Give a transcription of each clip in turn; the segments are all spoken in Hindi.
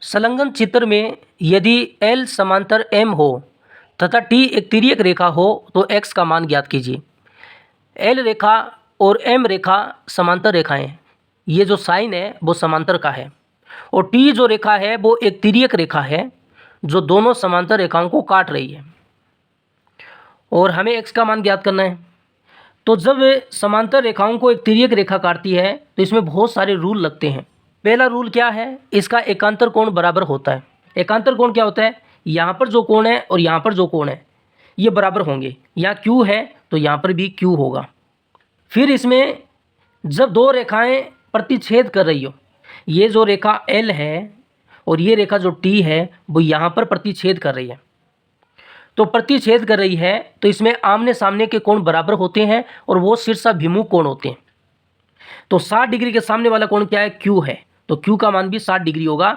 संलग्न चित्र में यदि L समांतर M हो तथा T एक तिर्यक रेखा हो तो x का मान ज्ञात कीजिए। L रेखा और M रेखा समांतर रेखाएं, ये जो साइन है वो समांतर का है, और T जो रेखा है वो एक तिर्यक रेखा है जो दोनों समांतर रेखाओं को काट रही है, और हमें x का मान ज्ञात करना है। तो जब समांतर रेखाओं को एक तिर्यक रेखा काटती है तो इसमें बहुत सारे रूल लगते हैं। पहला रूल क्या है, इसका एकांतर कोण बराबर होता है। एकांतर कोण क्या होता है, यहाँ पर जो कोण है और यहाँ पर जो कोण है ये बराबर होंगे। यहाँ Q है तो यहाँ पर भी Q होगा। फिर इसमें जब दो रेखाएं प्रतिच्छेद कर रही हो, ये जो रेखा L है और ये रेखा जो T है वो यहाँ पर प्रतिच्छेद कर रही है, तो प्रतिच्छेद कर रही है तो इसमें आमने सामने के कोण बराबर होते हैं और वो शीर्षाभिमुख कोण होते हैं। तो 60 डिग्री के सामने वाला कोण क्या है, Q है, तो Q का मान भी 60 डिग्री होगा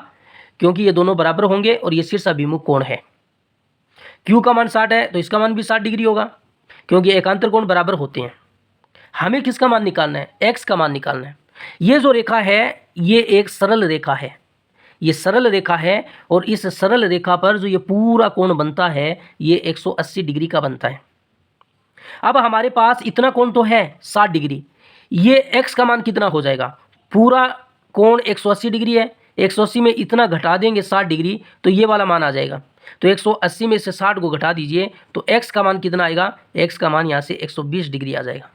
क्योंकि ये दोनों बराबर होंगे और ये शीर्षाभिमुख कोण है। Q का मान 60 है तो इसका मान भी 60 डिग्री होगा क्योंकि एकांतर कोण बराबर होते हैं। हमें किसका मान निकालना है, x का मान निकालना है। ये जो रेखा है ये एक सरल रेखा है, ये सरल रेखा है, और इस सरल रेखा पर जो ये पूरा कोण बनता है ये 180 डिग्री का बनता है। अब हमारे पास इतना कोण तो है 60 डिग्री, ये x का मान कितना हो जाएगा, पूरा कोण 180 डिग्री है, 180 में इतना घटा देंगे 60 डिग्री तो ये वाला मान आ जाएगा। तो 180 में से 60 को घटा दीजिए तो x का मान कितना आएगा, x का मान यहाँ से 120 डिग्री आ जाएगा।